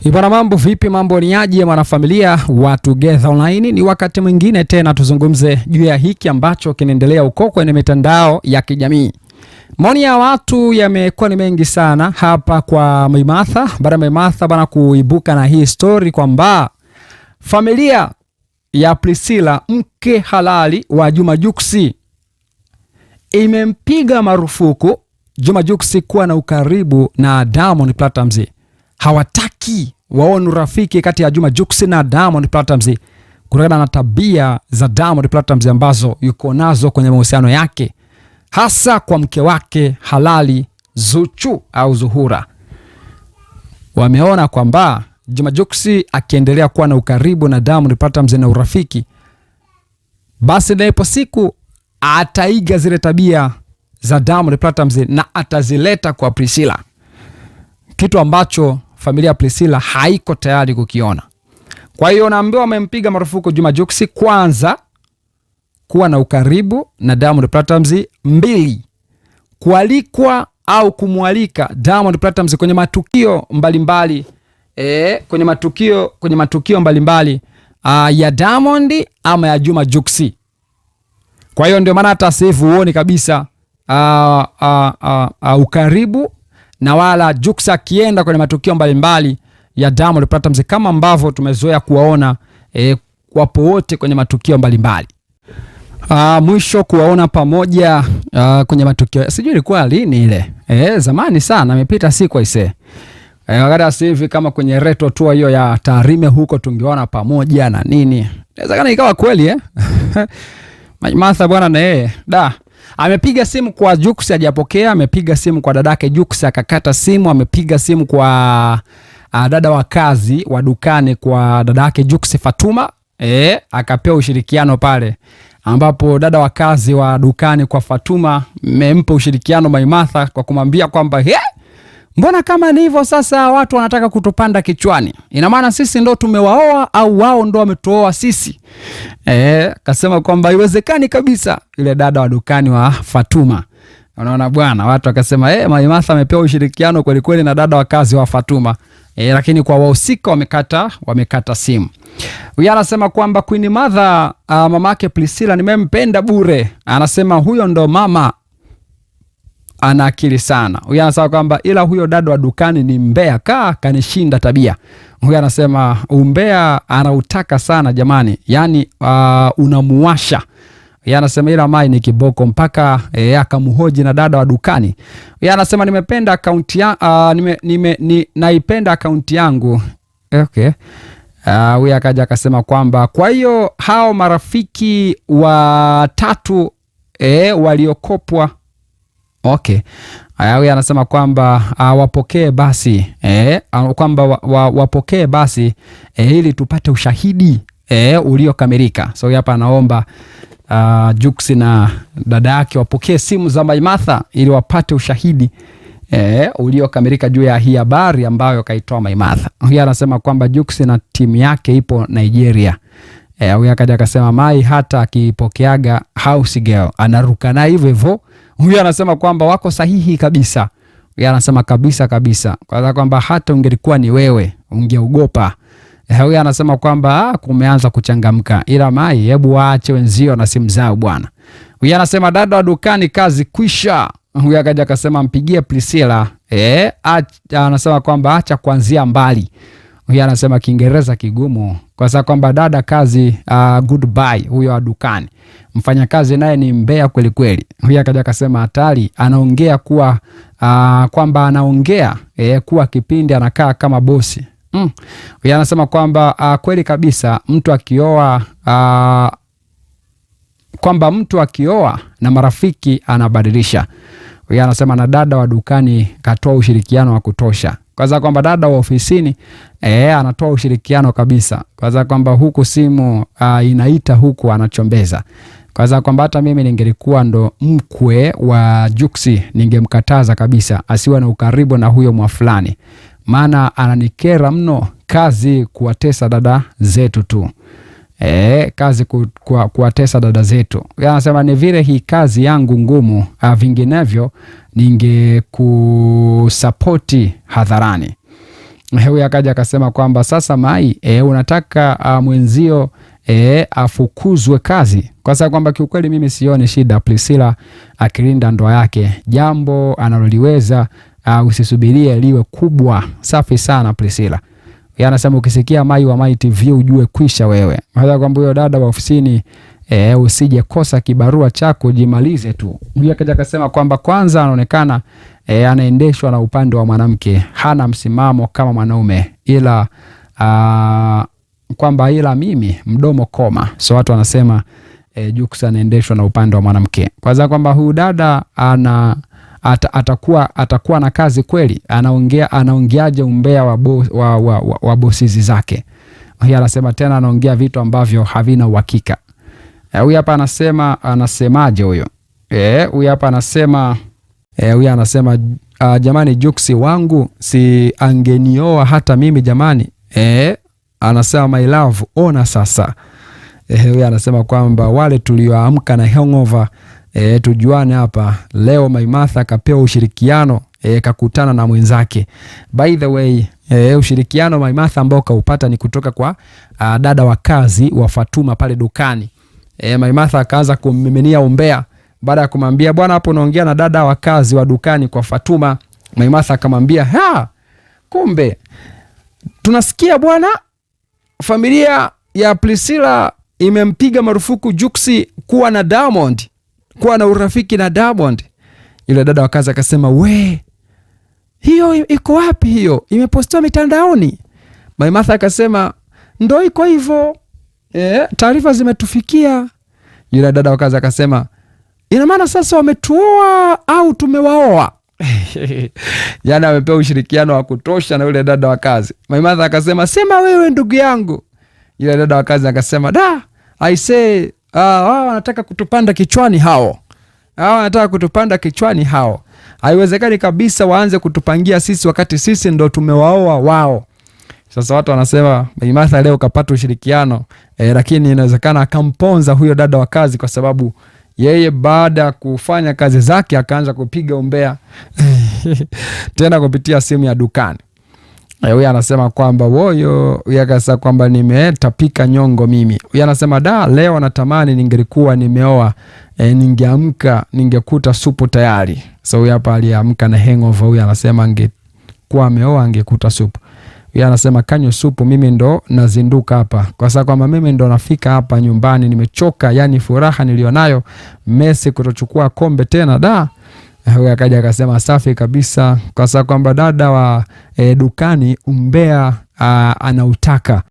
Ibana, mambo vipi? Mambo ni aje ya mwanafamilia wa Together Online? Ni wakati mwingine tena tuzungumze juu ya hiki ambacho kinaendelea huko kwenye mitandao ya kijamii. Maoni ya watu yamekuwa ni mengi sana hapa kwa Maimartha. Baada ya Maimartha bana kuibuka na hii story kwamba familia ya Priscilla, mke halali wa Juma Jux, imempiga marufuku Juma Jux kuwa na ukaribu na Diamond Platnumz. Hawataki waone urafiki kati ya Juma Jux na Diamond Platnumz kutokana na tabia za Diamond Platnumz ambazo yuko nazo kwenye mahusiano yake, hasa kwa mke wake halali Zuchu au Zuhura. Wameona kwamba Juma Jux akiendelea kuwa na ukaribu na Diamond Platnumz na urafiki, basi ndipo siku ataiga zile tabia za Diamond Platnumz na atazileta kwa Priscilla, kitu ambacho familia ya Priscilla haiko tayari kukiona. Kwa hiyo naambiwa wamempiga marufuku Juma Jux, kwanza kuwa na ukaribu na Diamond Platnumz, 2 kualikwa au kumwalika Diamond Platnumz kwenye matukio mbalimbali kwenye matukio mbalimbali ya Diamond ama ya Juma Jux. Kwa hiyo ndio maana hata sasa huoni kabisa ukaribu na wala Jux akienda kwenye matukio mbalimbali ya Diamond Platnumz kama ambavyo tumezoea kuwaona wapo wote kwenye matukio mbalimbali. Mwisho kuwaona pamoja kwenye matukio, sijui ilikuwa lini ile. Zamani sana, imepita siku aisee. Wakati sasa hivi kama kwenye retro tour hiyo ya Tarime huko tungeona pamoja na nini. Inawezekana ikawa kweli Maimartha bwana na yeye amepiga simu kwa Jux hajapokea, amepiga simu kwa dadake Jux akakata simu, amepiga simu kwa dada wa kazi wa dukani kwa dadake Jux Fatuma, akapewa ushirikiano pale, ambapo dada wa kazi wa dukani kwa Fatuma mempa ushirikiano Maimartha kwa kumwambia kwamba mbona kama ni hivyo sasa watu wanataka kutupanda kichwani? Ina maana sisi ndo tumewaoa au wao ndo wametuoa sisi? Kasema kwamba haiwezekani kabisa, ile dada wa dukani wa Fatuma. Unaona bwana, watu wakasema Maimartha amepewa ushirikiano kweli kweli na dada wa kazi wa Fatuma. Lakini kwa wahusika wamekata simu. Huyu anasema kwamba Queen Mother, mamake Priscilla nimempenda bure. Anasema huyo ndo mama ana akili sana. Huyu anasema kwamba ila huyo dada wa dukani ni mbea, kanishinda tabia. Huyu anasema umbea anautaka sana jamani, yani unamuwasha. Huyu anasema ila mai ni kiboko mpaka akamuhoji na dada wa dukani. Huyu anasema nimependa akaunti naipenda akaunti yangu. Okay. Huyu akaja akasema kwamba kwa hiyo hao marafiki watatu waliokopwa. Okay. Huyu anasema kwamba wapokee basi kwamba wapokee basi ili tupate ushahidi uliokamilika. So hapa anaomba Jux na dada yake wapokee simu za Maimartha ili wapate ushahidi uliokamilika juu ya hii habari ambayo kaitoa Maimartha. Huyu anasema kwamba Jux na timu yake ipo Nigeria. Huyu akaja akasema Mai hata akipokeaga house girl anaruka na hivyo hivyo. Huyu anasema kwamba wako sahihi kabisa. Huyu anasema kabisa kwa kwamba hata ungelikuwa ni wewe ungeogopa. Huyu anasema kwamba kumeanza kuchangamka, ila Mai hebu waache wenzio na simu zao bwana. Huyu anasema dada wa dukani kazi kwisha. Huyu akaja akasema mpigie Priscilla. Anasema kwamba acha kuanzia mbali. Huyu anasema Kiingereza kigumu kwa sababu kwamba dada kazi goodbye. Huyo wa dukani mfanya kazi naye ni mbea kweli kweli. Huyu akaja akasema hatari, anaongea kuwa kwamba anaongea kuwa kipindi anakaa kama bosi. Huyu anasema kwamba kweli kabisa mtu akioa kwamba mtu akioa na marafiki anabadilisha. Huyu anasema na dada wa dukani katoa ushirikiano wa kutosha. Kwa sababu kwamba dada wa ofisini anatoa ushirikiano kabisa. Kwa sababu kwamba huku simu inaita huku anachombeza. Kwa sababu kwamba hata mimi ningelikuwa ndo mkwe wa Jux ningemkataza kabisa asiwe na ukaribu na huyo mwafulani. Maana ananikera mno, kazi kuwatesa dada zetu tu. Kazi kuwatesa dada zetu. Anasema ni vile hii kazi yangu ngumu, vinginevyo ningekusapoti hadharani. Huyu akaja akasema kwamba sasa Mai, unataka mwenzio afukuzwe kazi? Kwa sababu kwamba kiukweli mimi sioni shida Priscilla akilinda ndoa yake, jambo analoliweza usisubirie liwe kubwa. Safi sana Priscilla. Yeye anasema ukisikia Mai wa Mai TV ujue kwisha wewe. Hata kwamba huyo dada wa ofisini usije kosa kibarua chako, jimalize tu. Huyu akaja akasema kwamba kwanza anaonekana anaendeshwa na upande wa mwanamke, hana msimamo kama mwanaume, ila kwamba ila mimi mdomo koma. So watu wanasema Jux anaendeshwa na upande wa mwanamke. Kwanza kwamba huyu dada atakuwa na kazi kweli? Anaongeaje umbea wa bosizi zake? Huyu anasema tena anaongea vitu ambavyo havina uhakika. Huyu hapa anasemaje huyo? Huyu hapa anasema jamani, Jux wangu si angenioa hata mimi jamani. Anasema my love, ona sasa. Huyu anasema kwamba wale tulioamka na hangover tujuane hapa leo. Maimartha akapewa ushirikiano kakutana na mwenzake. By the way, ushirikiano Maimartha ambao kaupata ni kutoka kwa dada wa kazi wa Fatuma pale dukani. Maimartha akaanza kummiminia umbea baada ya kumwambia bwana, hapo unaongea na dada wa kazi wa dukani kwa Fatuma. Maimartha akamwambia kumbe tunasikia bwana, familia ya Priscilla imempiga marufuku Jux kuwa na Diamond, kuwa na urafiki na Diamond. Yule dada wa kazi akasema hiyo iko wapi? Hiyo imepostiwa mitandaoni. Maimartha akasema ndo iko hivyo, taarifa zimetufikia. Yule dada wa kazi akasema ina maana sasa wametuoa au tumewaoa? Yana amepewa ushirikiano wa kutosha na yule dada wa kazi. Maimartha akasema sema wewe ndugu yangu. Yule dada wa kazi akasema I say wao wanataka kutupanda kichwani hao. Wanataka kutupanda kichwani hao. Haiwezekani kabisa waanze kutupangia sisi wakati sisi ndo tumewaoa wao. Sasa watu wanasema Maimartha leo kapata ushirikiano, lakini inawezekana akamponza huyo dada wa kazi, kwa sababu yeye baada ya kufanya kazi zake akaanza kupiga umbea tena kupitia simu ya dukani. Huyu anasema kwamba huyu akasema kwamba nimetapika nyongo mimi. Huyu anasema leo natamani ningelikuwa nimeoa, ningeamka ningekuta supu tayari. So huyu hapa aliamka na hangover. Huyu anasema angekuwa ameoa angekuta supu. Huyu anasema kanyo supu, mimi ndo nazinduka hapa, kwa sababu kwamba mimi ndo nafika hapa nyumbani nimechoka, yani furaha nilionayo Messi kutochukua kombe tena Huyu akaja akasema safi kabisa, kwa sababu kwamba dada wa dukani umbea anautaka.